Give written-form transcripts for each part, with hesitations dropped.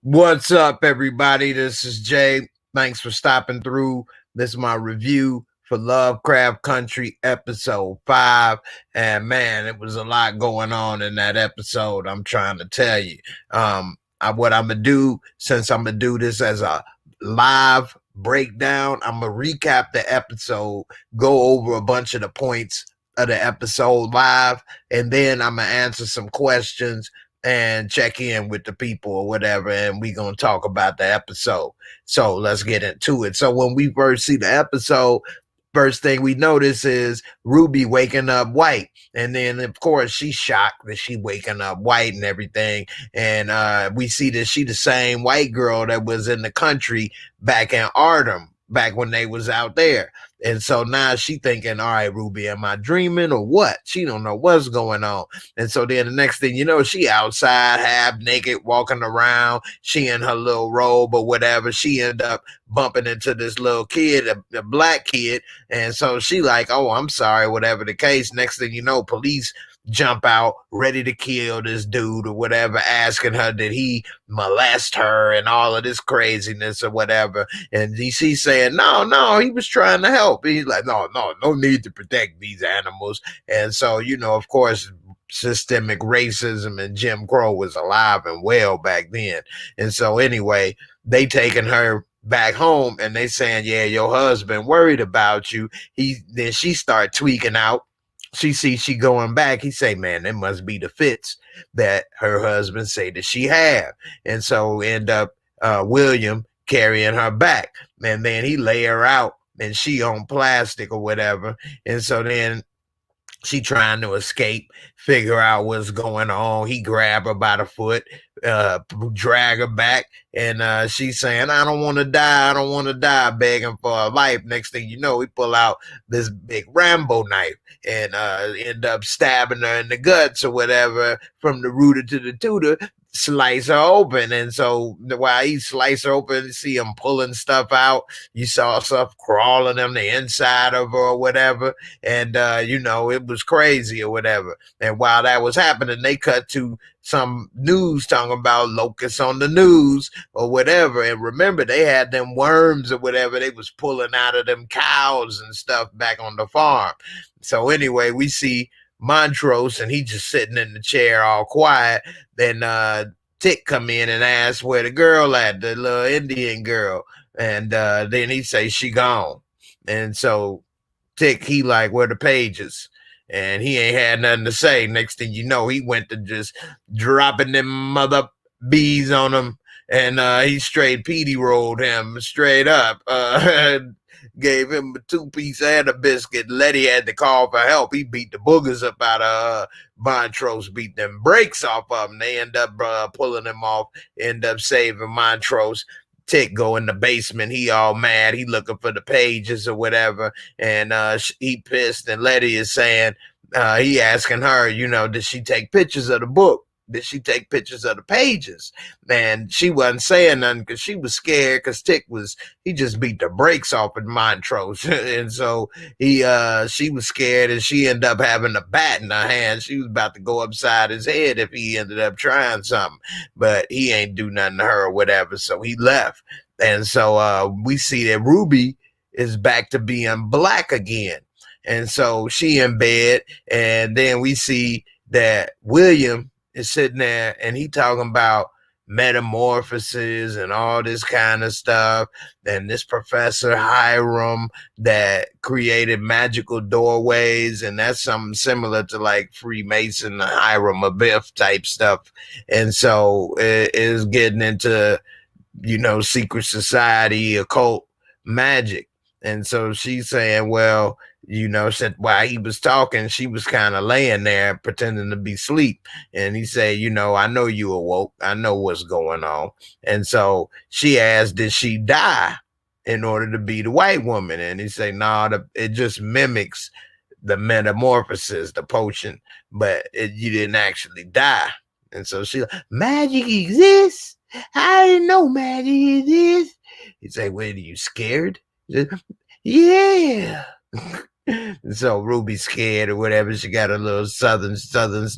What's up, everybody? This is Jay. Thanks for stopping through. This is my review for Lovecraft Country episode 5. And man, it was a lot going on in that episode. I'm trying to tell you. What I'm gonna do, since I'm gonna do this as a live breakdown, I'm gonna recap the episode, go over a bunch of the points of the episode live, and then I'm gonna answer some questions and check in with the people or whatever, and we're going to talk about the episode. So let's get into it. So when we first see the episode, first thing we notice is Ruby waking up white. And then, of course, she's shocked that she waking up white and everything. And we see that she the same white girl that was in the country back in Artem, back when they was out there. And so now she thinking, all right, Ruby, am I dreaming or what? She don't know what's going on. And so then the next thing you know, she outside half naked walking around. She in her little robe or whatever. She end up bumping into this little kid, a black kid. And so she like, oh, I'm sorry, whatever the case. Next thing you know, police jump out ready to kill this dude or whatever, asking her did he molest her and all of this craziness or whatever. And she's saying, no, he was trying to help. He's like, no need to protect these animals. And so, of course, systemic racism and Jim Crow was alive and well back then. And so anyway, they taking her back home and they saying, yeah, your husband worried about you. Then she start tweaking out. She sees she going back. He say, man, it must be the fits that her husband say that she have. And so end up William carrying her back. And then he lay her out and she on plastic or whatever. And so then she trying to escape, figure out what's going on. He grab her by the foot, drag her back, and she's saying, I don't want to die, begging for her life. Next thing you know, he pull out this big Rambo knife and end up stabbing her in the guts or whatever, from the rooter to the tutor, slice her open. And so while he slice her open, you see him pulling stuff out. You saw stuff crawling on the inside of her or whatever. And, it was crazy or whatever. And while that was happening, they cut to some news talking about locusts on the news or whatever. And remember, they had them worms or whatever they was pulling out of them cows and stuff back on the farm. So anyway, we see Montrose, and he just sitting in the chair all quiet. Then Tick come in and ask where the girl at, the little Indian girl. And then he say she gone. And so Tick, he like, where the pages? And he ain't had nothing to say. Next thing you know, he went to just dropping them mother bees on him. And he straight Petey rolled him straight up. Gave him a 2-piece and a biscuit. Letty had to call for help. He beat the boogers up out of Montrose, beat them brakes off of him. They end up pulling him off, end up saving Montrose. Tick go in the basement. He all mad. He looking for the pages or whatever. And he pissed. And Letty is saying, he asking her, did she take pictures of the book? Did she take pictures of the pages? And she wasn't saying nothing because she was scared, because Tick he just beat the brakes off of Montrose. And so she was scared, and she ended up having a bat in her hand. She was about to go upside his head if he ended up trying something, but he ain't do nothing to her or whatever. So he left. And so we see that Ruby is back to being black again. And so she in bed, and then we see that William is sitting there and he talking about metamorphosis and all this kind of stuff. And this Professor Hiram that created magical doorways, and that's something similar to like Freemason, Hiram Abiff type stuff. And so it is getting into, secret society, occult magic. And so she's saying, well, said while he was talking, she was kind of laying there pretending to be asleep. And he said, I know you awoke. I know what's going on. And so she asked, did she die in order to be the white woman? And he said, no, it just mimics the metamorphosis, the potion, but you didn't actually die. And so she like, magic exists? I didn't know magic exists. He said, wait, are you scared? Said, yeah. So Ruby's scared or whatever. She got a little southern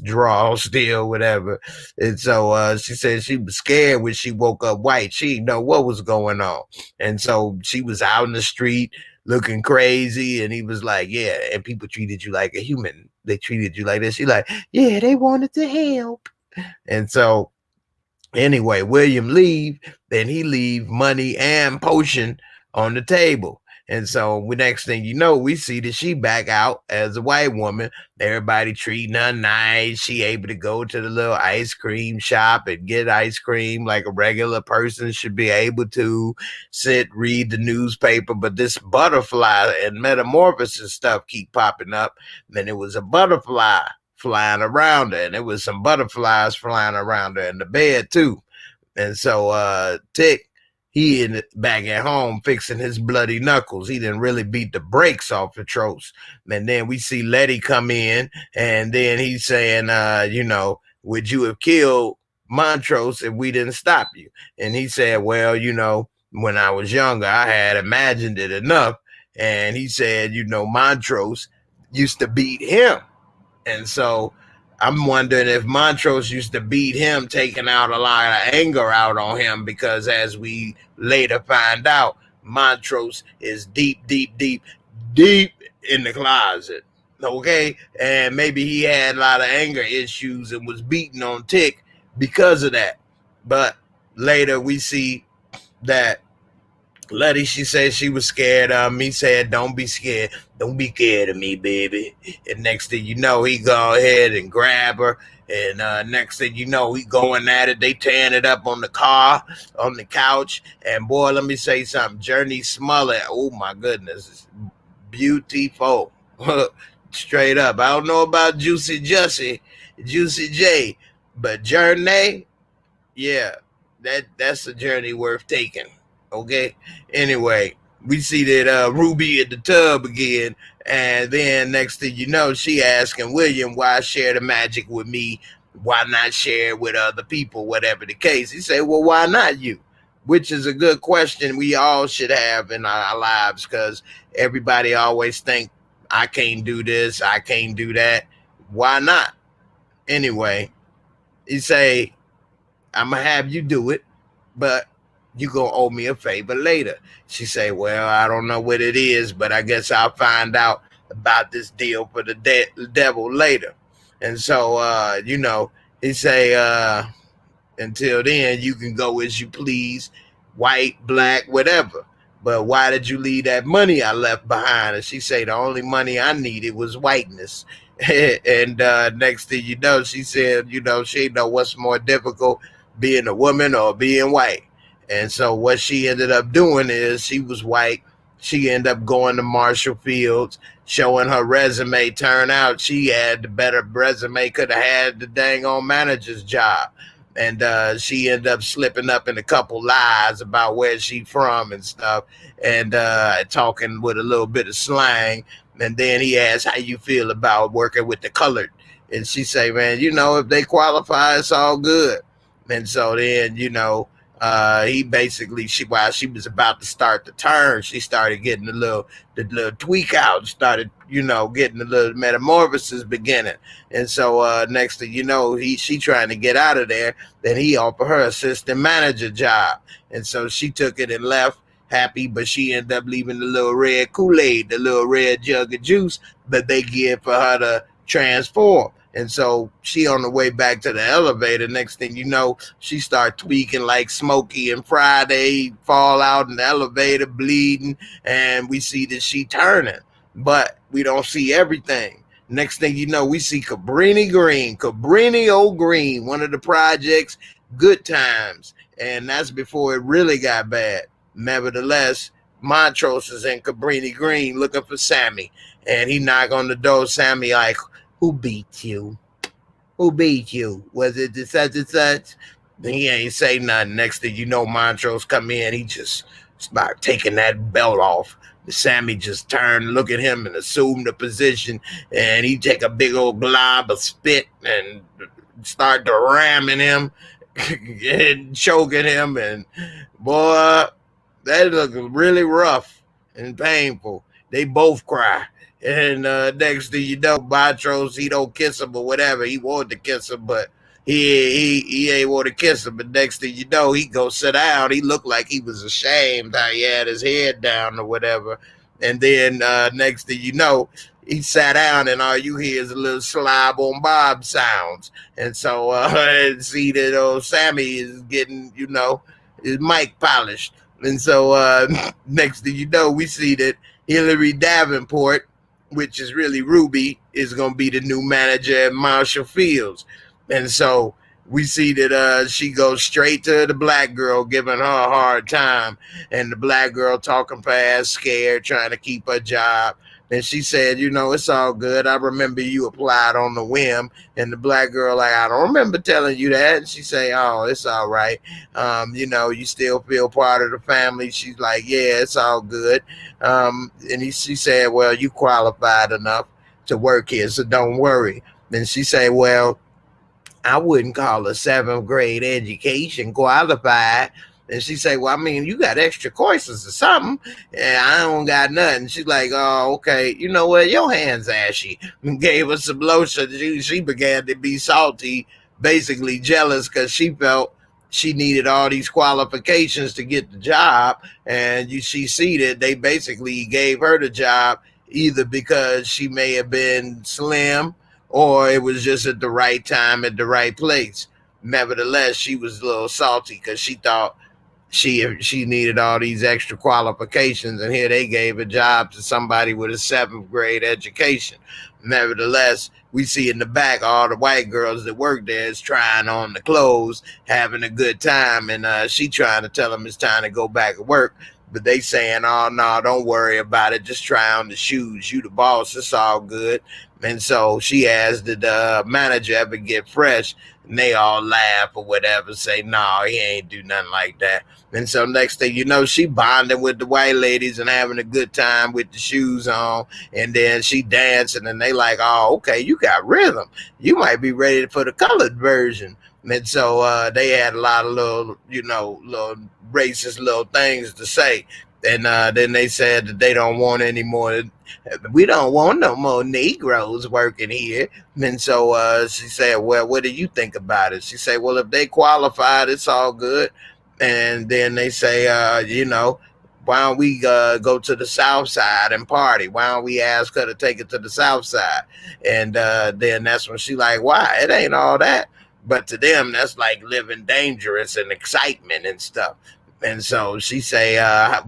drawl still, whatever. And so she said she was scared when she woke up white. She didn't know what was going on. And so she was out in the street looking crazy. And he was like, yeah, and people treated you like a human. They treated you like this. She like, yeah, they wanted to help. And so anyway, William leave, then he leave money and potion on the table. And so next thing you know, we see that she back out as a white woman. Everybody treating her nice. She able to go to the little ice cream shop and get ice cream like a regular person should be able to. Sit, read the newspaper. But this butterfly and metamorphosis stuff keep popping up. Then it was a butterfly flying around her, and there was some butterflies flying around her in the bed too. And so Tick, he back at home fixing his bloody knuckles. He didn't really beat the brakes off the tropes. And then we see Letty come in, and then he's saying, would you have killed Montrose if we didn't stop you? And he said, well, when I was younger, I had imagined it enough. And he said, Montrose used to beat him. And so I'm wondering if Montrose used to beat him, taking out a lot of anger out on him, because as we later find out, Montrose is deep in the closet. Okay? And maybe he had a lot of anger issues and was beating on Tick because of that. But later we see that Letty, she said she was scared of me. Said, don't be scared. Don't be scared of me, baby. And next thing you know, he go ahead and grab her. And next thing you know, he going at it. They tearing it up on the car, on the couch. And boy, let me say something. Jurnee Smollett, oh my goodness, beautiful. Straight up. I don't know about Juicy J, but Jurnee, yeah, that's a journey worth taking. Okay. Anyway, we see that Ruby in the tub again, and then next thing you know, she asking William, why share the magic with me? Why not share it with other people? Whatever the case. He said, well, why not you? Which is a good question we all should have in our lives, because everybody always think, I can't do this, I can't do that. Why not? Anyway, he say, I'm gonna have you do it, but you gonna owe me a favor later. She say, well, I don't know what it is, but I guess I'll find out about this deal for the devil later. And so, he say, until then, you can go as you please, white, black, whatever. But why did you leave that money I left behind? And she say, the only money I needed was whiteness. And next thing you know, she said, she didn't know what's more difficult, being a woman or being white. And so what she ended up doing is, she was white. She ended up going to Marshall Fields, showing her resume. Turn out she had the better resume, could have had the dang on manager's job. And she ended up slipping up in a couple lies about where she from and stuff, and talking with a little bit of slang. And then he asked, how you feel about working with the colored? And she say, man, if they qualify, it's all good. And so then, he basically, while she was about to start the turn, she started getting the little tweak out, started, getting the little metamorphosis beginning. And so next thing you know, she trying to get out of there. Then he offered her assistant manager job. And so she took it and left happy, but she ended up leaving the little red Kool-Aid, the little red jug of juice that they give for her to transform. And so she on the way back to the elevator. Next thing you know, she start tweaking like Smokey and Friday, fall out in the elevator bleeding, and we see that she turning. But we don't see everything. Next thing you know, we see Cabrini Green, one of the projects, Good Times. And that's before it really got bad. Nevertheless, Montrose is in Cabrini Green looking for Sammy. And he knock on the door. Sammy like, who beat you? Who beat you? Was it the such and such? Then he ain't say nothing. Next thing you know, Montrose come in. He just start taking that belt off. Sammy just turned, look at him, and assume the position. And he take a big old glob of spit and start to ramming him and choking him. And boy, that looked really rough and painful. They both cry. And next thing you know, Montrose, he don't kiss him or whatever. He wanted to kiss him, but he ain't want to kiss him. But next thing you know, he go sit down. He looked like he was ashamed how he had his head down or whatever. And then next thing you know, he sat down, and all you hear is a little slob on Bob sounds. And so and see that old Sammy is getting, his mic polished. And so next thing you know, we see that Hillary Davenport, which is really Ruby, is going to be the new manager at Marshall Fields. And so we see that she goes straight to the black girl, giving her a hard time. And the black girl talking fast, scared, trying to keep her job. And she said, it's all good. I remember you applied on the whim. And the black girl, like, I don't remember telling you that. And she say, oh, it's all right. You still feel part of the family. She's like, yeah, it's all good. She said, well, you qualified enough to work here, so don't worry. Then she said, well, I wouldn't call a 7th grade education qualified. And she say, well, I mean, you got extra courses or something. And I don't got nothing. She's like, oh, okay. You know what? Your hand's ashy. And gave her some lotion. She began to be salty, basically jealous, because she felt she needed all these qualifications to get the job. And she see that they basically gave her the job either because she may have been slim or it was just at the right time at the right place. Nevertheless, she was a little salty because she thought she needed all these extra qualifications, and here they gave a job to somebody with a 7th grade education. Nevertheless, we see in the back all the white girls that work there is trying on the clothes, having a good time, and she trying to tell them it's time to go back to work. But they saying, oh, no, don't worry about it. Just try on the shoes. You the boss. It's all good. And so she asked, did the manager ever get fresh? And they all laugh or whatever, say, no, he ain't do nothing like that. And so next thing you know, she bonding with the white ladies and having a good time with the shoes on. And then she dancing, and they like, oh, okay, you got rhythm. You might be ready for the colored version. And so they had a lot of little racist little things to say. And then they said that they don't want any more. We don't want no more Negroes working here. And so she said, well, what do you think about it? She said, well, if they qualified, it's all good. And then they say, why don't we go to the South Side and party? Why don't we ask her to take it to the South Side? And then that's when she like, why? It ain't all that. But to them, that's like living dangerous and excitement and stuff. And so she say, I've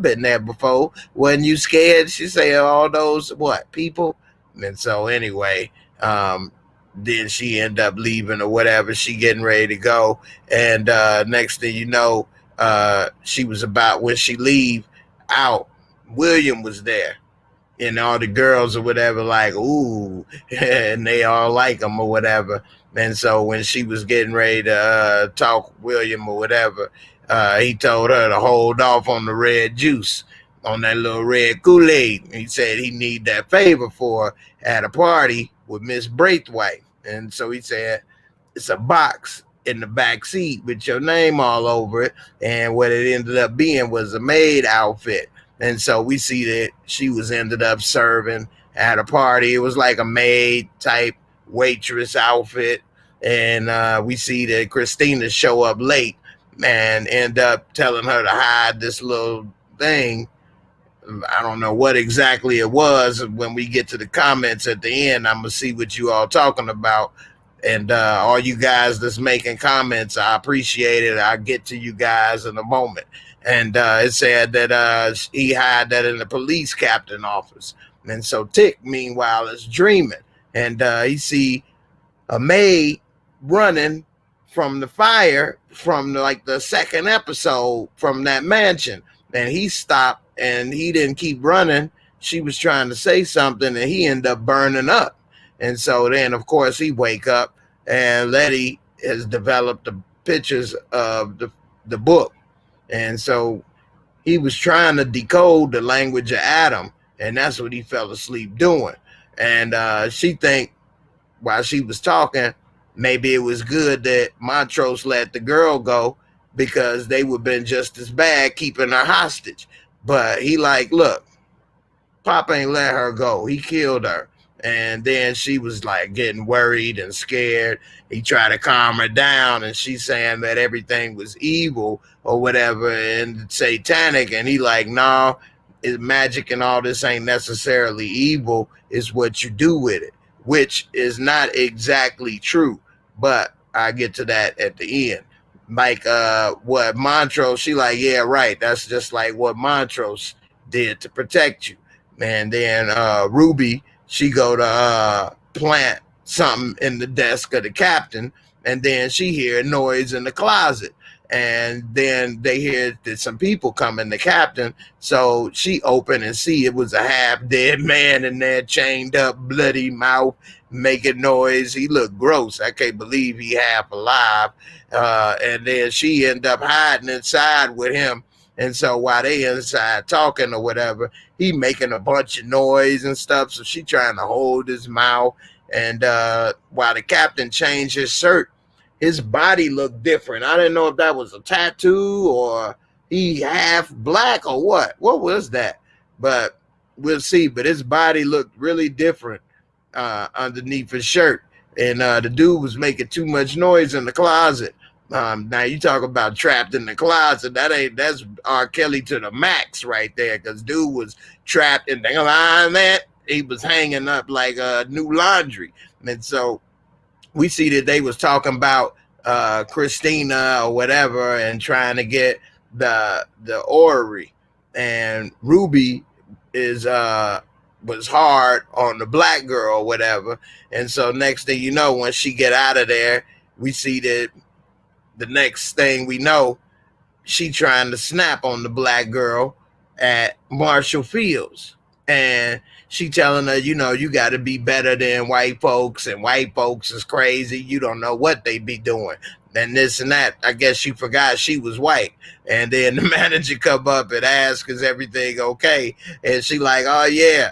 been there before. Wasn't you scared? She say, all those, people? And so anyway, then she end up leaving or whatever. She getting ready to go. And next thing you know, she was about, when she leave out, William was there. And all the girls or whatever like, ooh, and they all like him or whatever. And so when she was getting ready to talk William or whatever, he told her to hold off on the red juice, on that little red Kool-Aid. He said he need that favor for her at a party with Miss Braithwaite. And so he said, it's a box in the back seat with your name all over it. And what it ended up being was a maid outfit. And so we see that she was ended up serving at a party. It was like a maid type waitress outfit. And we see that Christina show up late and end up telling her to hide this little thing. I don't know what exactly it was. When we get to the comments at the end, I'm going to see what you all talking about. And all you guys that's making comments, I appreciate it. I'll get to you guys in a moment. And it said that he had that in the police captain office. And so Tick, meanwhile, is dreaming. And he see a maid running from the fire from like the second episode from that mansion. And he stopped and he didn't keep running. She was trying to say something and he ended up burning up. And so then, of course, he wake up and Letty has developed the pictures of the book. And so he was trying to decode the language of Adam, and that's what he fell asleep doing. And she think while she was talking, maybe it was good that Montrose let the girl go because they would have been just as bad keeping her hostage. But he like, look, Pop ain't let her go. He killed her. And then she was like getting worried and scared. He tried to calm her down, and she's saying that everything was evil or whatever and satanic. And he like, nah, it's magic and all this ain't necessarily evil. It's what you do with it, which is not exactly true. But I get to that at the end. Like what Montrose, she like, yeah, right. That's just like what Montrose did to protect you. And then Ruby, she go to plant something in the desk of the captain, and then she hear a noise in the closet. And then they hear that some people coming, the captain. So she open and see it was a half dead man in there, chained up, bloody mouth, making noise. He looked gross. I can't believe he half alive. And then she end up hiding inside with him. And so while they inside talking or whatever, he making a bunch of noise and stuff. So she trying to hold his mouth. And while the captain changed his shirt, his body looked different. I didn't know if that was a tattoo or he half black or what. What was that? But we'll see. But his body looked really different underneath his shirt. And the dude was making too much noise in the closet. Now you talk about trapped in the closet. That's R. Kelly to the max right there. Because dude was trapped in the closet. He was hanging up like new laundry. And so we see that they was talking about Christina or whatever and trying to get the orrery. And Ruby is was hard on the black girl or whatever. And so next thing you know, when she get out of there, we see that the next thing we know, she trying to snap on the black girl at Marshall Fields. And she telling her, you know, you got to be better than white folks, and white folks is crazy. You don't know what they be doing. And this and that. I guess she forgot she was white. And then the manager come up and ask, is everything okay? And she like, oh, yeah.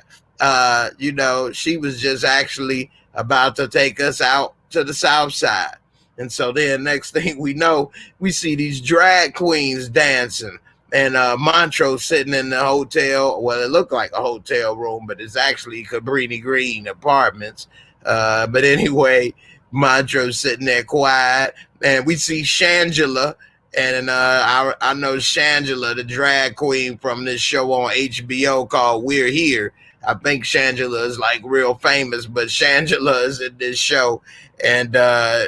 You know, she was just actually about to take us out to the South Side. And so then next thing we know, we see these drag queens dancing. And Montrose sitting in the hotel. Well, it looked like a hotel room, but it's actually Cabrini Green Apartments. But anyway, Montrose sitting there quiet. And we see Shangela. And I know Shangela, the drag queen from this show on HBO called We're Here. I think Shangela is like real famous, but Shangela is in this show. And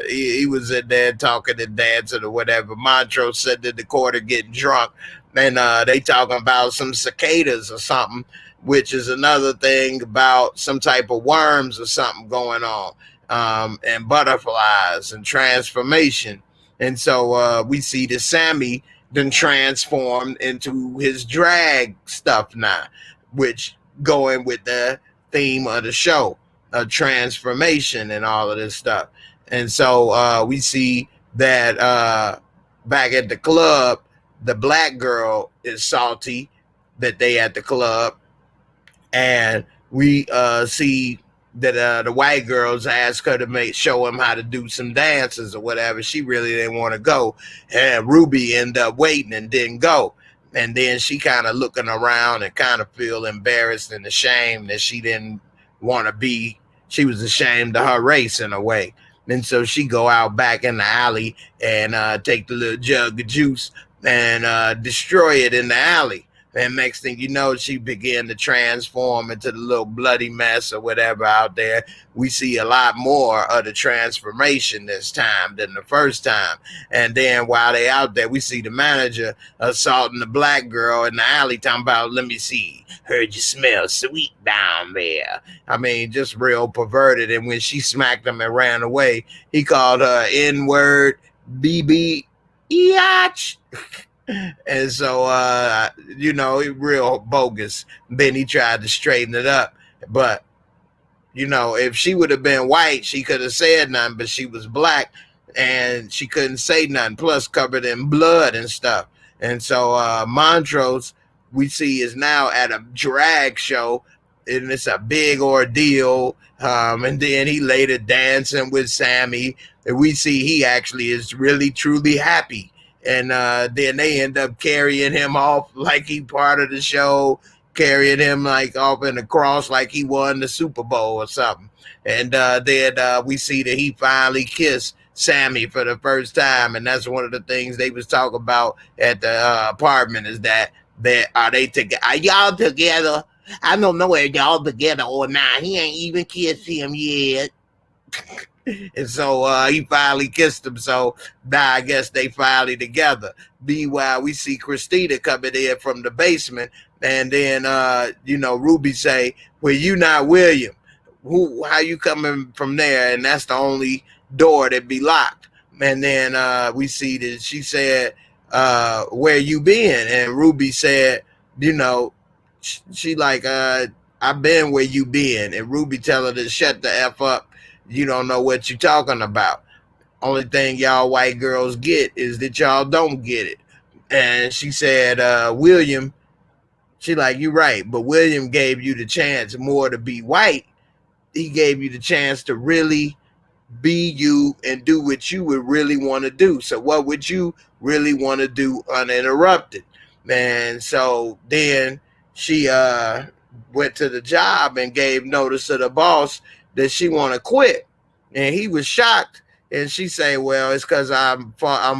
he was in there talking and dancing or whatever. Montrose sitting in the corner getting drunk. And they talking about some cicadas or something, which is another thing about some type of worms or something going on, and butterflies and transformation. And so we see the Sammy then transformed into his drag stuff now, which going with the theme of the show, transformation and all of this stuff. And so we see that back at the club, the black girl is salty that they at the club, and we see that the white girls ask her to show him how to do some dances or whatever. She really didn't want to go, and Ruby ended up waiting and didn't go. And then she kind of looking around and kind of feel embarrassed and ashamed that she didn't want to be. She was ashamed of her race in a way. And so she go out back in the alley and take the little jug of juice and destroy it in the alley. And next thing you know, she began to transform into the little bloody mess or whatever out there. We see a lot more of the transformation this time than the first time. And then while they out there, we see the manager assaulting the black girl in the alley, talking about, let me see, heard you smell sweet down there. I mean, just real perverted. And when she smacked him and ran away, he called her N-word, BB, Each. And so, you know, real bogus. Then he tried to straighten it up. But, you know, if she would have been white, she could have said nothing. But she was black and she couldn't say nothing. Plus covered in blood and stuff. And so Montrose, we see, is now at a drag show. And it's a big ordeal. And then he later dancing with Sammy. And we see he actually is really, truly happy. And then they end up carrying him off like he part of the show, carrying him like off in the cross like he won the Super Bowl or something. And then we see that he finally kissed Sammy for the first time, and that's one of the things they was talking about at the apartment, is that are they together? Are y'all together? I don't know if y'all together or not. He ain't even kissed him yet. And so he finally kissed him. So now I guess they finally together. Meanwhile, we see Christina coming in from the basement, and then Ruby say, "Well, you not William. How you coming from there?" And that's the only door that be locked. And then we see that she said, "Where you been?" And Ruby said, she like, "I've been where you been." And Ruby tell her to shut the F up. You don't know what you're talking about. Only thing y'all white girls get is that y'all don't get it. And she said, William, she like, "You right, but William gave you the chance more to be white. He gave you the chance to really be you and do what you would really want to do. So what would you really want to do uninterrupted?" And so then she went to the job and gave notice to the boss that she want to quit. And he was shocked. And she say, "Well, it's because I'm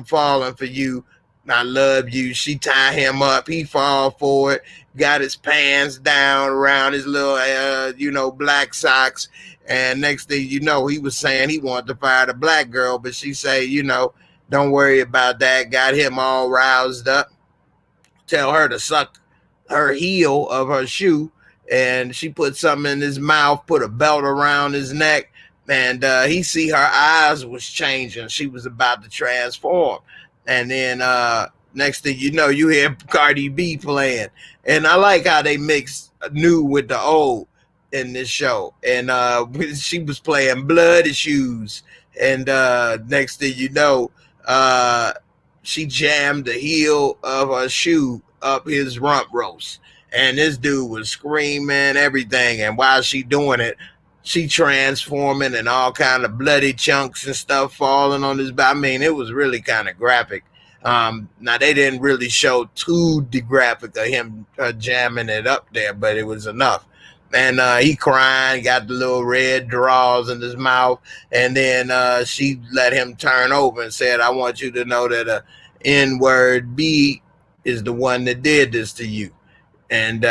falling for you. I love you." She tie him up. He fall for it. Got his pants down around his little, black socks. And next thing you know, he was saying he wanted to fire the black girl. But she say, "Don't worry about that." Got him all roused up. Tell her to suck her heel of her shoe. And she put something in his mouth, put a belt around his neck. And he see her eyes was changing. She was about to transform. And then next thing you know, you hear Cardi B playing. And I like how they mix new with the old in this show. And she was playing Bloody Shoes. And next thing you know, she jammed the heel of her shoe up his rump roast. And this dude was screaming everything. And while she doing it, she transforming and all kind of bloody chunks and stuff falling on his back. I mean, it was really kind of graphic. Now they didn't really show too graphic of him jamming it up there, but it was enough. And he crying, got the little red draws in his mouth. And then she let him turn over and said, "I want you to know that a N-word B is the one that did this to you." And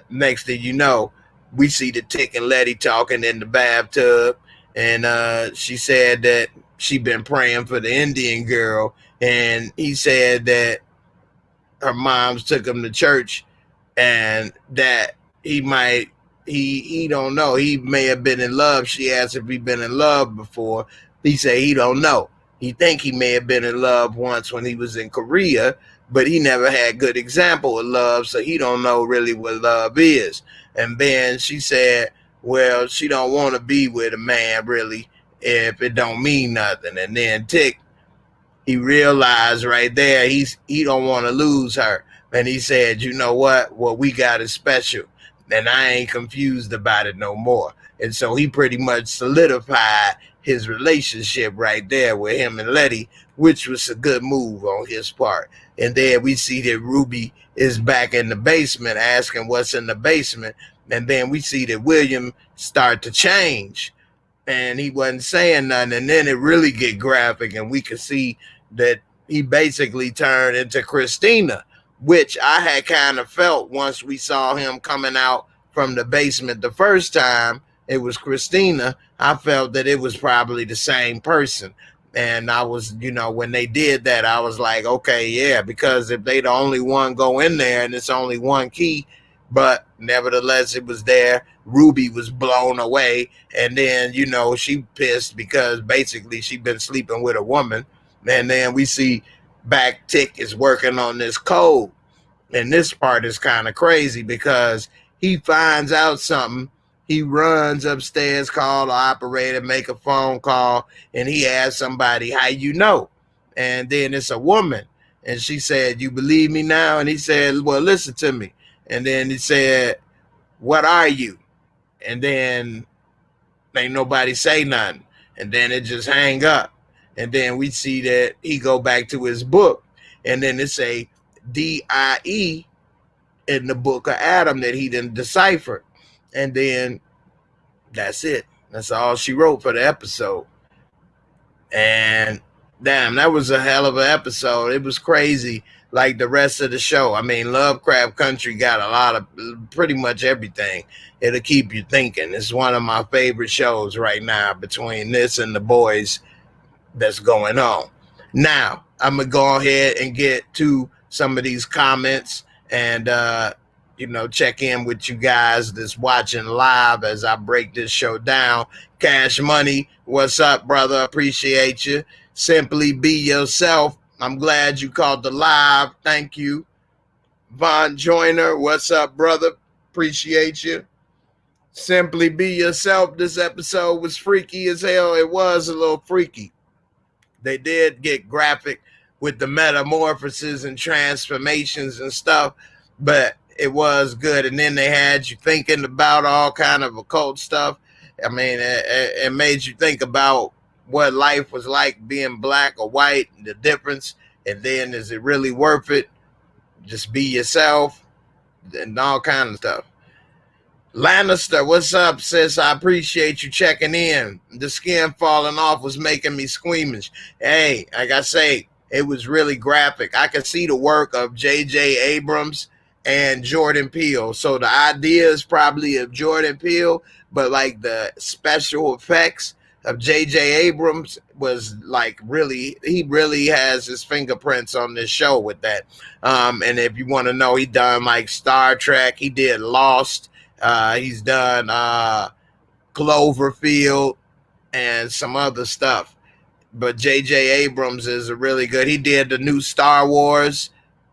next thing you know, we see the Tick and Letty talking in the bathtub. And she said that she been praying for the Indian girl. And he said that her moms took him to church and that he don't know. He may have been in love. She asked if he'd been in love before. He said he don't know. He think he may have been in love once when he was in Korea, but he never had good example of love, so he don't know really what love is. And then she said, well, she don't want to be with a man really if it don't mean nothing. And then Tick, he realized right there he don't want to lose her. And he said, you know what we got is special. And I ain't confused about it no more. And so he pretty much solidified his relationship right there with him and Letty, which was a good move on his part. And then we see that Ruby is back in the basement asking what's in the basement. And then we see that William start to change. And he wasn't saying nothing. And then it really get graphic. And we could see that he basically turned into Christina, which I had kind of felt once we saw him coming out from the basement the first time. It was Christina. I felt that it was probably the same person. And I was, when they did that, I was like, okay, yeah, because if they the only one go in there and it's only one key, but nevertheless it was there. Ruby was blown away. And then, she pissed because basically she'd been sleeping with a woman. And then we see back Tick is working on this code. And this part is kind of crazy because he finds out something. He runs upstairs, call the operator, make a phone call, and he asks somebody, how you know? And then it's a woman. And she said, you believe me now? And he said, well, listen to me. And then he said, what are you? And then ain't nobody say nothing. And then it just hang up. And then we see that he go back to his book. And then it say, DIE in the book of Adam that he didn't decipher. And then that's it. That's all she wrote for the episode. And damn, that was a hell of an episode. It was crazy, like the rest of the show. I mean, Lovecraft Country got a lot of pretty much everything. It'll keep you thinking. It's one of my favorite shows right now between this and The Boys that's going on. Now, I'm going to go ahead and get to some of these comments and, check in with you guys that's watching live as I break this show down. Cash Money, what's up, brother? Appreciate you. Simply Be Yourself. I'm glad you called the live. Thank you. Von Joyner, what's up, brother? Appreciate you. Simply Be Yourself. This episode was freaky as hell. It was a little freaky. They did get graphic with the metamorphoses and transformations and stuff, but it was good. And then they had you thinking about all kind of occult stuff. I mean, it made you think about what life was like being black or white, and the difference. And then, is it really worth it? Just be yourself and all kind of stuff. Lannister, what's up, sis? I appreciate you checking in. The skin falling off was making me squeamish. Hey, like I say, it was really graphic. I could see the work of J.J. Abrams and Jordan Peele. So the idea is probably of Jordan Peele, but like the special effects of J.J. Abrams was like he really has his fingerprints on this show with that. And if you want to know, he done like Star Trek. He did Lost. He's done Cloverfield and some other stuff. But J.J. Abrams is a really good. He did the new Star Wars,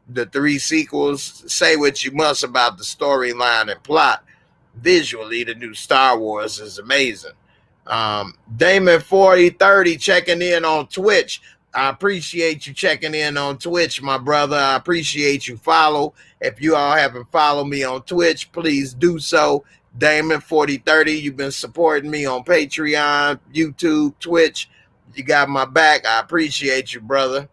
the 3 sequels. Say what you must about the storyline and plot. Visually, the new Star Wars is amazing. Damon 4030 checking in on Twitch. I appreciate you checking in on Twitch, my brother. I appreciate you follow. If you all haven't followed me on Twitch, please do so. Damon 4030, you've been supporting me on Patreon, YouTube, Twitch. You got my back. I appreciate you, brother.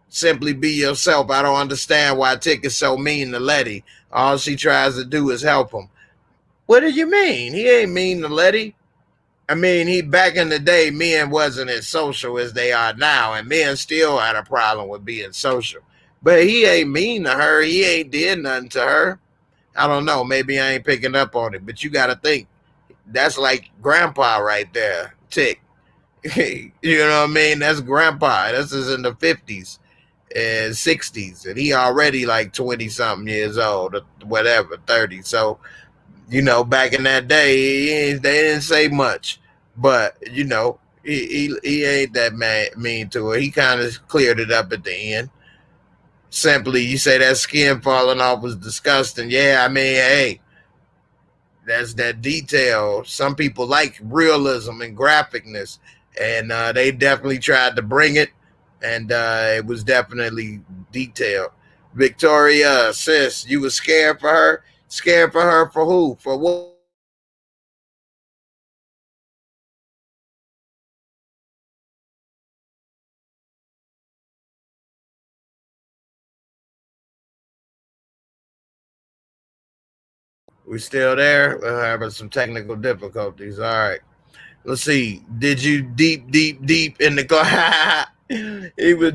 Simply Be Yourself. I don't understand why Tick is so mean to Letty. All she tries to do is help him. What do you mean? He ain't mean to Letty. I mean, he back in the day, men wasn't as social as they are now, and men still had a problem with being social. But he ain't mean to her. He ain't did nothing to her. I don't know. Maybe I ain't picking up on it, but you got to think. That's like grandpa right there, Tick. You know what I mean? That's grandpa. This is in the 50s and 60s, and he already like 20-something years old, or whatever, 30. So, back in that day, they didn't say much, but he ain't that mean to her. He kind of cleared it up at the end. Simply, you say that skin falling off was disgusting. Yeah, I mean, hey, that's that detail. Some people like realism and graphicness, and they definitely tried to bring it, and it was definitely detailed. Victoria, sis, you were scared for her? Scared for her for who? For what? We still there? We're having some technical difficulties. All right. Let's see. Did you deep in the car? He was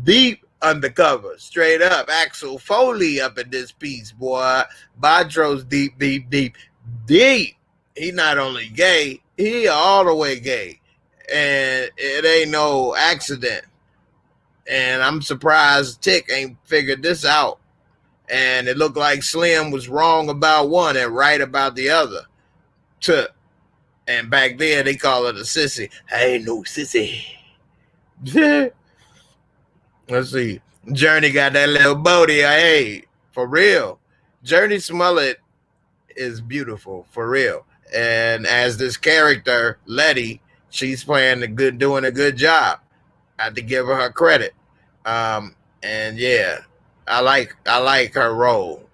deep undercover. Straight up. Axel Foley up in this piece, boy. Montrose deep. He not only gay, he all the way gay. And it ain't no accident. And I'm surprised Tick ain't figured this out. And it looked like Slim was wrong about one and right about the other. And back then, they call it a sissy. I ain't no sissy. Let's see. Jurnee got that little booty. Hey, for real. Jurnee Smollett is beautiful, for real. And as this character, Letty, she's doing a good job. I have to give her credit. And yeah, I like her role.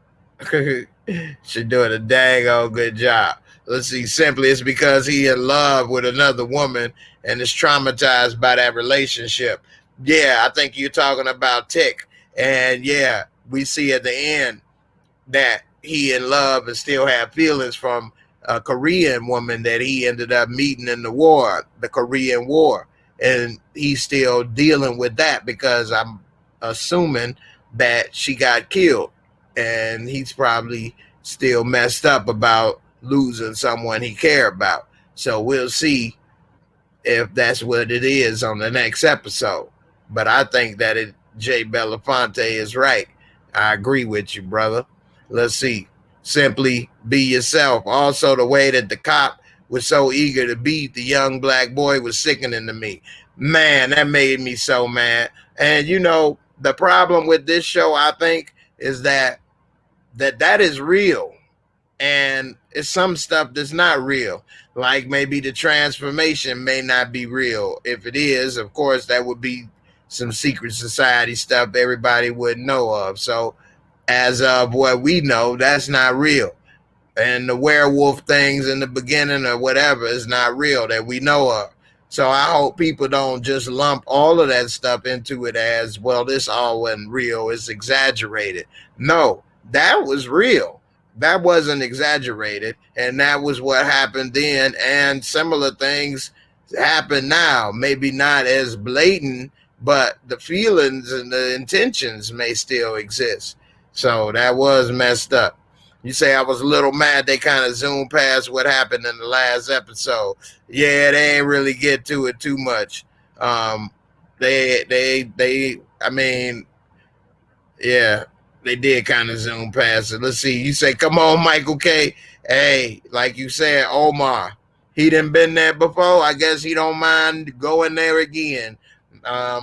She's doing a dang old good job. Let's see. Simply, it's because he in love with another woman and is traumatized by that relationship. Yeah, I think you're talking about Tick. And yeah, we see at the end that he in love and still have feelings from a Korean woman that he ended up meeting in the war, the Korean War. And he's still dealing with that because I'm assuming that she got killed. And he's probably still messed up about losing someone he cared about. So we'll see if that's what it is on the next episode. But I think that Jay Belafonte is right. I agree with you, brother. Let's see. Simply be yourself. Also, the way that the cop was so eager to beat the young black boy was sickening to me. Man, that made me so mad. And you know, the problem with this show, I think, is that is real. And it's some stuff that's not real. Like maybe the transformation may not be real. If it is, of course, that would be some secret society stuff everybody wouldn't know of. So as of what we know, that's not real. And the werewolf things in the beginning or whatever is not real that we know of. So I hope people don't just lump all of that stuff into it as, well, this all wasn't real, it's exaggerated. No, that was real. That wasn't exaggerated. And that was what happened then. And similar things happen now. Maybe not as blatant, but the feelings and the intentions may still exist. So that was messed up. You say I was a little mad they kind of zoomed past what happened in the last episode. Yeah, they ain't really get to it too much. I mean, yeah, they did kind of zoom past it. Let's see. You say, come on, Michael K. Hey, like you said, Omar, he done been there before. I guess he don't mind going there again.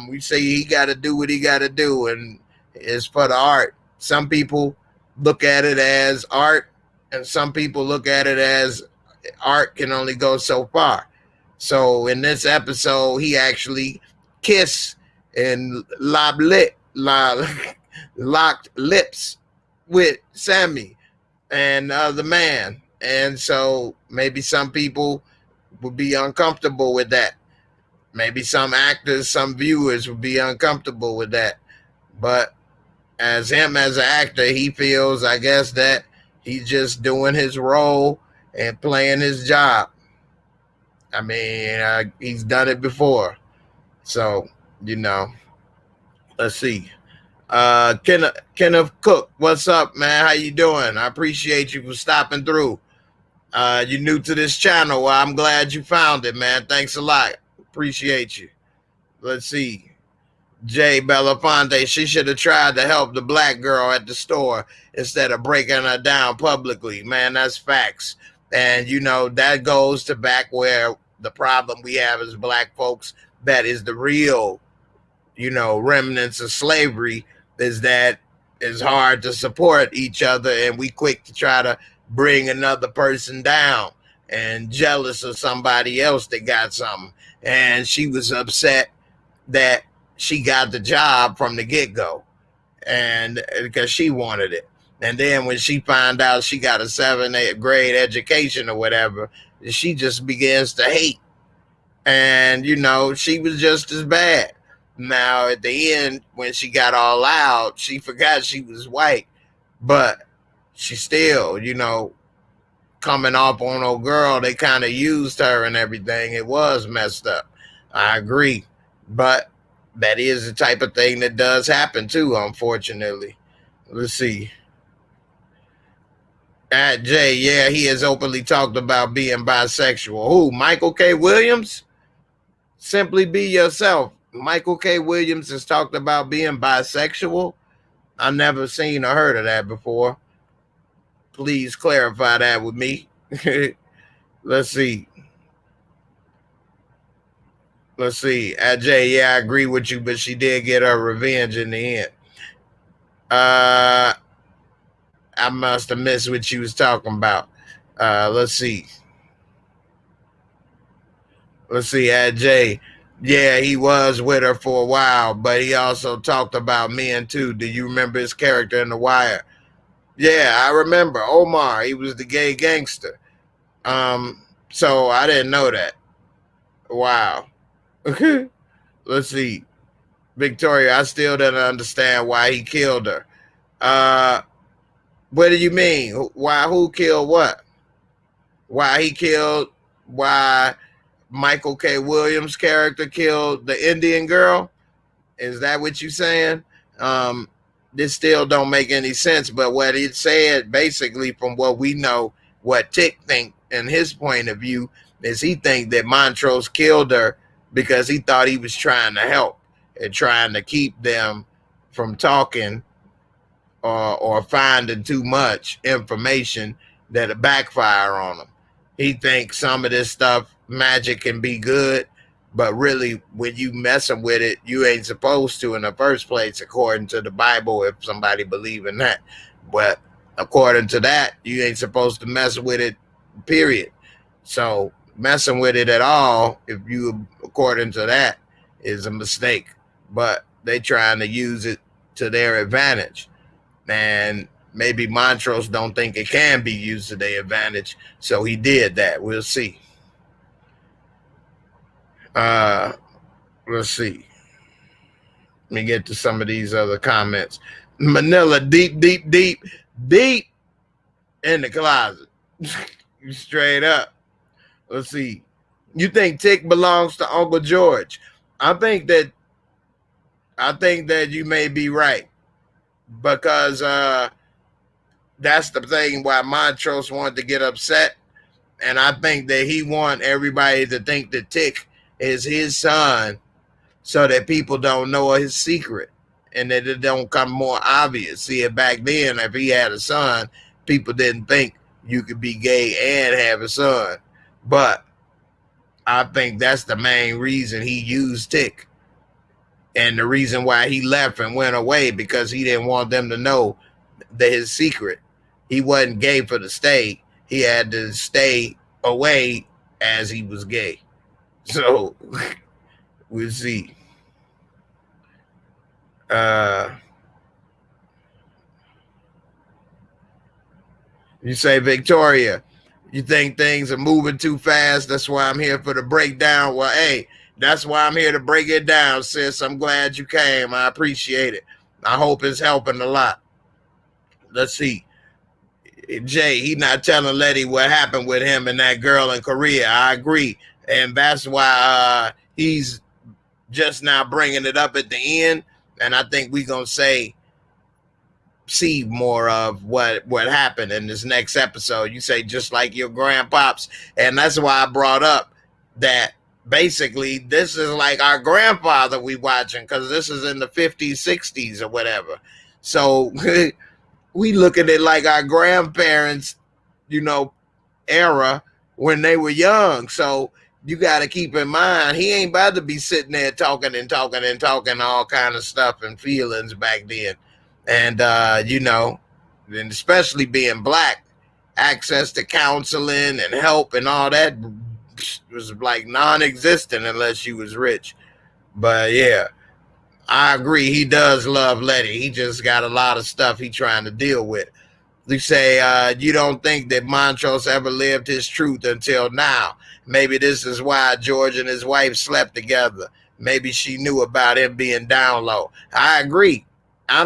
We say he got to do what he got to do, and it's for the art. Some people look at it as art, and some people look at it as art can only go so far. So in this episode, he actually kissed and locked lips with Sammy and the other man. And so maybe some people would be uncomfortable with that. Maybe some actors, some viewers would be uncomfortable with that. But as him as an actor, he feels, I guess, that he's just doing his role and playing his job. I mean, he's done it before. So, you know, let's see. Kenneth Cook, what's up, man? How you doing? I appreciate you for stopping through. You're new to this channel. Well, I'm glad you found it, man. Thanks a lot. Appreciate you. Let's see. Jay Belafonte, she should have tried to help the black girl at the store instead of breaking her down publicly. Man, that's facts. And, you know, that goes to back where the problem we have as black folks, that is the real, you know, remnants of slavery, is that it's hard to support each other, and we quick to try to bring another person down and jealous of somebody else that got something. And she was upset that she got the job from the get-go, and because she wanted it. And then when she found out she got a 7th grade education or whatever, she just begins to hate. And, you know, she was just as bad. Now, at the end, when she got all out, she forgot she was white. But she still, you know, coming off on old girl, they kind of used her and everything. It was messed up. I agree. But that is the type of thing that does happen too, unfortunately. Let's see. At Jay, yeah, he has openly talked about being bisexual. Who? Michael K. Williams? Simply be yourself. Michael K. Williams has talked about being bisexual. I've never seen or heard of that before. Please clarify that with me. Let's see. Let's see. Jay, yeah, I agree with you, but she did get her revenge in the end. I must have missed what she was talking about. Let's see. Let's see. Jay, yeah, he was with her for a while, but he also talked about men too. Do you remember his character in The Wire? Yeah, I remember. Omar, he was the gay gangster. So I didn't know that. Wow. Let's see. Victoria, I still didn't understand why he killed her. What do you mean? Why? Who killed what? Why he killed? Why Michael K. Williams' character killed the Indian girl? Is that what you're saying? Um, this still don't make any sense. But what it said, basically, from what we know, what Tick think in his point of view is he think that Montrose killed her because he thought he was trying to help and trying to keep them from talking or finding too much information that'll backfire on them. He thinks some of this stuff, magic can be good, but really, when you messing with it, you ain't supposed to in the first place, according to the Bible, if somebody believe in that. But according to that, you ain't supposed to mess with it, period. So messing with it at all, if you, according to that, is a mistake. But they trying to use it to their advantage. And maybe Montrose don't think it can be used to their advantage, so he did that. We'll see. Let's see. Let me get to some of these other comments. Manila, deep in the closet. Straight up. Let's see. You think Tick belongs to Uncle George? I think that you may be right. Because that's the thing why Montrose wanted to get upset. And I think that he want everybody to think that Tick is his son so that people don't know his secret and that it don't come more obvious. See, back then, if he had a son, people didn't think you could be gay and have a son. But I think that's the main reason he used Tick. And the reason why he left and went away, because he didn't want them to know his secret. He wasn't gay for the stay. He had to stay away as he was gay. So we'll see. You say, Victoria, you think things are moving too fast? That's why I'm here for the breakdown. Well, hey, that's why I'm here to break it down, sis. I'm glad you came. I appreciate it. I hope it's helping a lot. Let's see. Jay, he not telling Letty what happened with him and that girl in Korea. I agree. And that's why he's just now bringing it up at the end. And I think we're going to see more of what happened in this next episode. You say just like your grandpops. And that's why I brought up that basically this is like our grandfather we watching, because this is in the 50s, 60s or whatever. So we look at it like our grandparents, era when they were young. So you got to keep in mind, he ain't about to be sitting there talking all kind of stuff and feelings back then. And, and especially being black, access to counseling and help and all that was like non-existent unless you was rich. But yeah, I agree. He does love Letty. He just got a lot of stuff he trying to deal with. You say you don't think that Montrose ever lived his truth until now. Maybe this is why George and his wife slept together. Maybe she knew about him being down low. I agree. I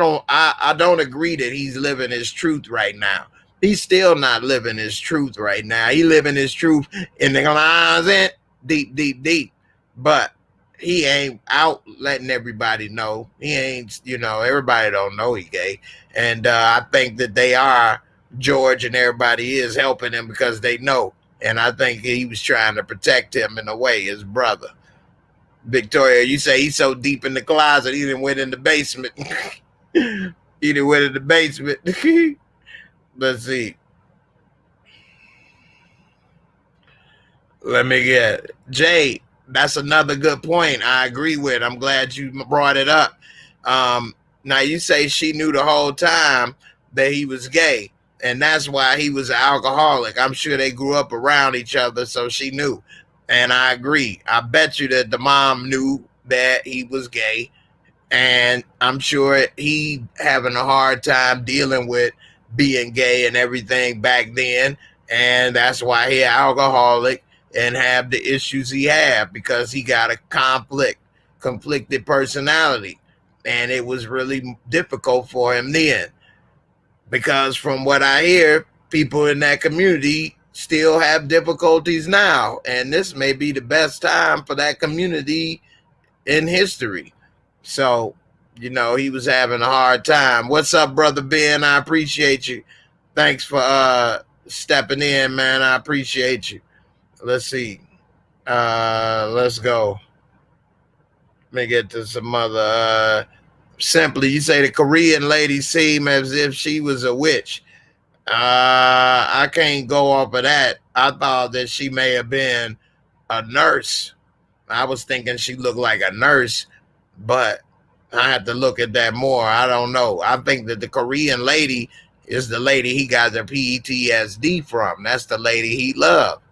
don't agree that he's living his truth right now. He's still not living his truth right now. He living his truth in the closet, deep. But he ain't out letting everybody know. He ain't, everybody don't know he gay. And I think that they are, George and everybody is helping him because they know. And I think he was trying to protect him in a way, his brother. Victoria, you say he's so deep in the closet, he didn't went in the basement. He didn't went in the basement. Let's see. Let me get Jay. That's another good point. I agree with. I'm glad you brought it up. Now you say she knew the whole time that he was gay, and that's why he was an alcoholic. I'm sure they grew up around each other, so she knew. And I agree. I bet you that the mom knew that he was gay, and I'm sure he having a hard time dealing with being gay and everything back then, and that's why he an alcoholic and have the issues he have, because he got a conflicted personality, and it was really difficult for him then. because from what I hear, people in that community still have difficulties now, and this may be the best time for that community in history. So, he was having a hard time. What's up, brother Ben? I appreciate you. Thanks for stepping in, man. I appreciate you. Let's see. Let's go. Let me get to some other. Simply, you say the Korean lady seemed as if she was a witch. I can't go off of that. I thought that she may have been a nurse. I was thinking she looked like a nurse, but I had to look at that more. I don't know. I think that the Korean lady is the lady he got the PTSD from. That's the lady he loved.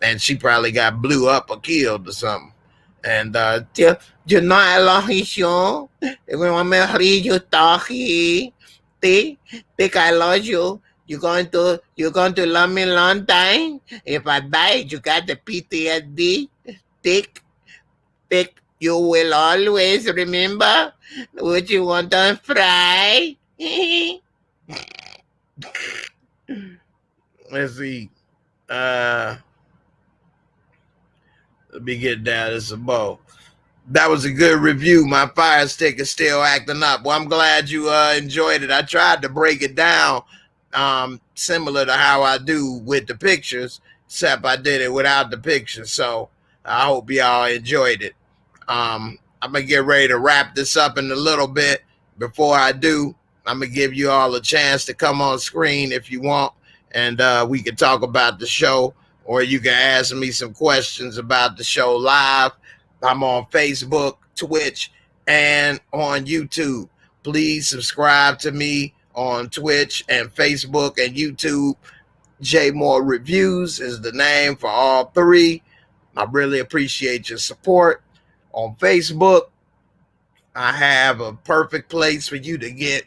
And she probably got blew up or killed or something. And you're not alone, Sean. When I read you talking, think I lost you. You're going to love me a long time. If I die, you got the PTSD. Think, you will always remember what you want to fry. Let's see. Let me get down to some more. That was a good review. My fire stick is still acting up. Well, I'm glad you enjoyed it. I tried to break it down similar to how I do with the pictures, except I did it without the pictures. So I hope y'all enjoyed it. I'm going to get ready to wrap this up in a little bit. Before I do, I'm going to give you all a chance to come on screen if you want, and we can talk about the show, or you can ask me some questions about the show live. I'm on Facebook, Twitch, and on YouTube. Please subscribe to me on Twitch and Facebook and YouTube. Jaymoorereviews is the name for all three. I really appreciate your support. On Facebook, I have a perfect place for you to get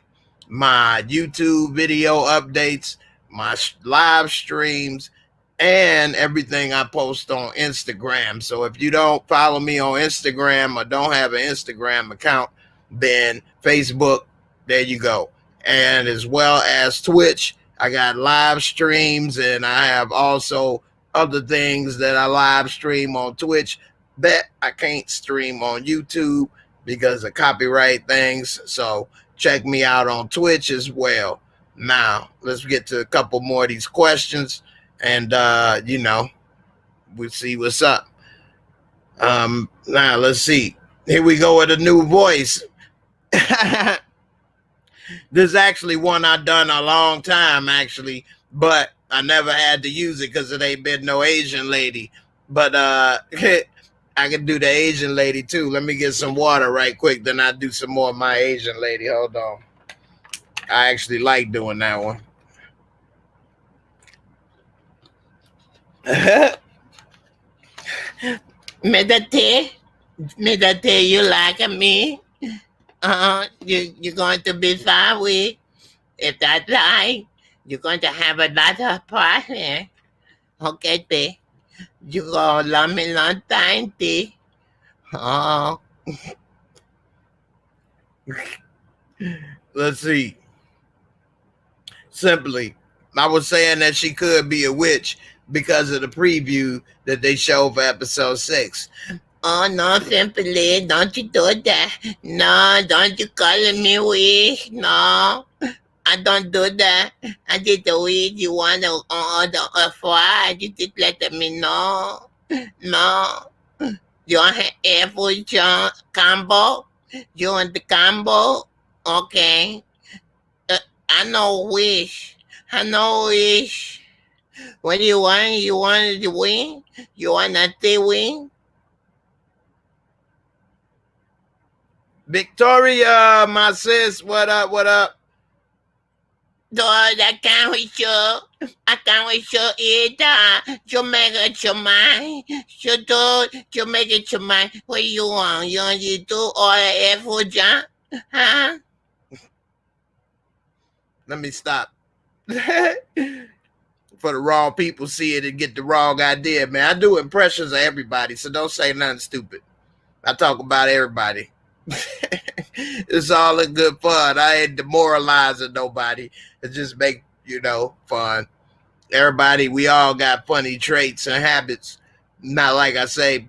my YouTube video updates, my live streams, and everything I post on Instagram. So if you don't follow me on Instagram or don't have an Instagram account, then Facebook, there you go. And as well as Twitch, I got live streams, and I have also other things that I live stream on Twitch that I can't stream on YouTube because of copyright things. So check me out on Twitch as well. Now, let's get to a couple more of these questions, and we'll see what's up. Now, let's see. Here we go with a new voice. This is actually one I've done a long time, actually, but I never had to use it because it ain't been no Asian lady. But I can do the Asian lady too. Let me get some water right quick, then I'll do some more of my Asian lady. Hold on. I actually like doing that one. Meditate, you like me? You're going to be sorry. If that's right, you're going to have another partner. Okay, T. You gonna love me long time, T. Oh. Let's see. Simply, I was saying that she could be a witch because of the preview that they showed for episode 6. Oh, no, Simply, don't you do that. No, don't you call me witch. No, I don't do that. I did the witch. You want to fry? You just let me know. No. You want an apple combo? You want the combo? Okay. I know wish. What do you want? You want to win? You want to win? Victoria, my sis, what up? Dog, I can't wait you either. You make it your mind. You make it your mind. What do you want? You want to do all the apple junk? Huh? Let me stop. For the wrong people see it and get the wrong idea, man. I do impressions of everybody, so don't say nothing stupid. I talk about everybody. It's all in good fun. I ain't demoralizing nobody. It just make, fun. Everybody, we all got funny traits and habits. Not like I say,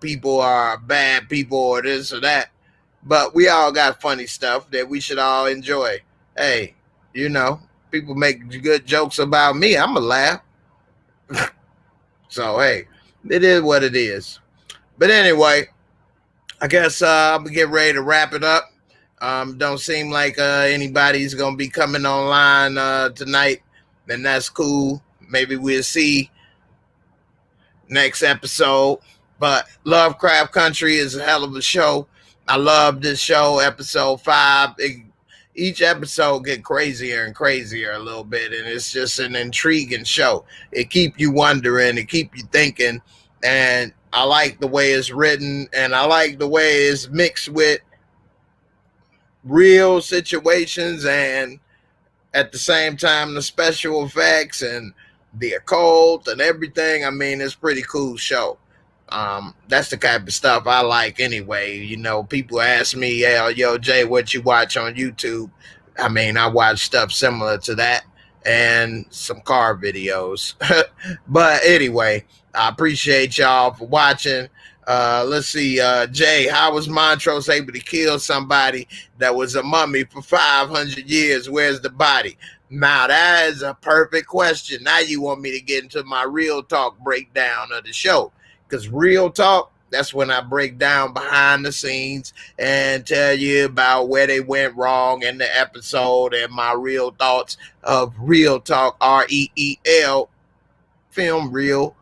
people are bad people or this or that. But we all got funny stuff that we should all enjoy. Hey, people make good jokes about me. I'm going to laugh. So, hey, it is what it is. But anyway, I guess I'm going to get ready to wrap it up. Don't seem like anybody's going to be coming online tonight. And that's cool. Maybe we'll see next episode. But Lovecraft Country is a hell of a show. I love this show, episode 5. Each episode get crazier and crazier a little bit, and it's just an intriguing show. It keep you wondering, it keep you thinking, and I like the way it's written, and I like the way it's mixed with real situations, and at the same time the special effects and the occult and everything. I mean, it's a pretty cool show. That's the type of stuff I like anyway. People ask me, yo, Jay, what you watch on YouTube? I mean, I watch stuff similar to that and some car videos. But anyway, I appreciate y'all for watching. Let's see, Jay, how was Montrose able to kill somebody that was a mummy for 500 years? Where's the body? Now, that is a perfect question. Now you want me to get into my real talk breakdown of the show. Because real talk, that's when I break down behind the scenes and tell you about where they went wrong in the episode and my real thoughts of Real Talk, REEL, film real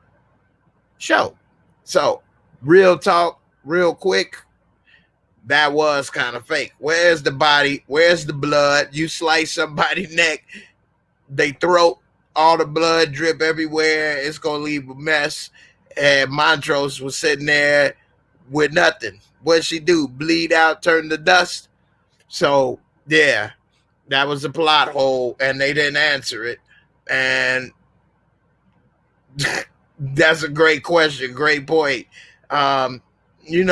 show. So, real talk, real quick, that was kind of fake. Where's the body? Where's the blood? You slice somebody's neck, they throat, all the blood drip everywhere. It's going to leave a mess. And Montrose was sitting there with nothing. What'd she do? Bleed out, turn to dust? So, yeah, that was a plot hole, and they didn't answer it. And that's a great question. Great point. You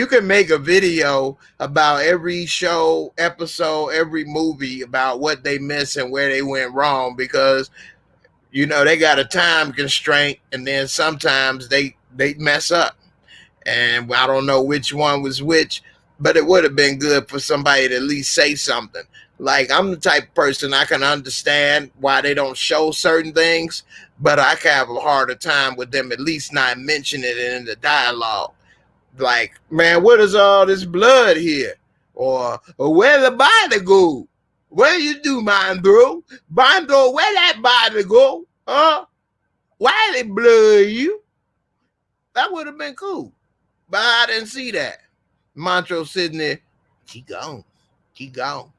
can make a video about every show, episode, every movie about what they missed and where they went wrong because they got a time constraint, and then sometimes they mess up. And I don't know which one was which, but it would have been good for somebody to at least say something. Like, I'm the type of person, I can understand why they don't show certain things, but I can have a harder time with them at least not mentioning it in the dialogue. Like, man, what is all this blood here? Or where the body go? Where you do, Mandro? Mandro, where that body go? Huh? Why they blood you? That would have been cool. But I didn't see that. Montrose sitting there. She gone. She gone.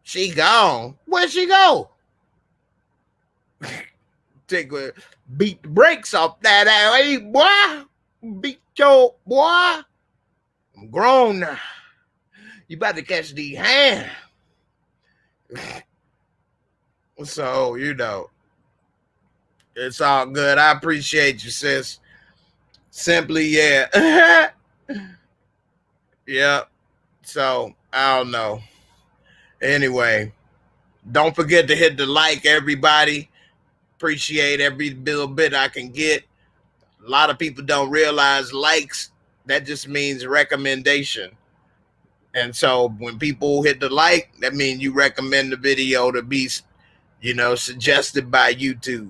She gone. Where'd she go? Beat the brakes off that alley, boy. Beat your boy. I'm grown now. You about to catch these hands. So, it's all good. I appreciate you, sis. Simply, yeah. Yeah. So, I don't know. Anyway, don't forget to hit the like, everybody. Appreciate every little bit I can get. A lot of people don't realize likes, that just means recommendation. And so when people hit the like, that means you recommend the video to be, suggested by YouTube.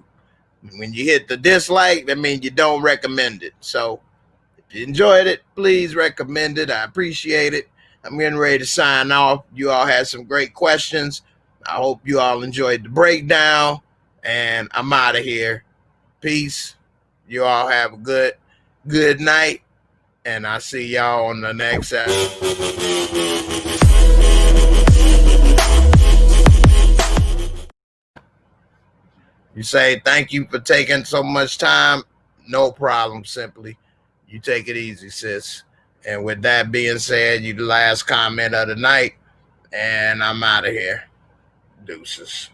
When you hit the dislike, that means you don't recommend it. So if you enjoyed it, please recommend it. I appreciate it. I'm getting ready to sign off. You all had some great questions. I hope you all enjoyed the breakdown. And I'm out of here. Peace. You all have a good night. And I'll see y'all on the next episode. You say, thank you for taking so much time. No problem, simply. You take it easy, sis. And with that being said, you the last comment of the night. And I'm out of here. Deuces.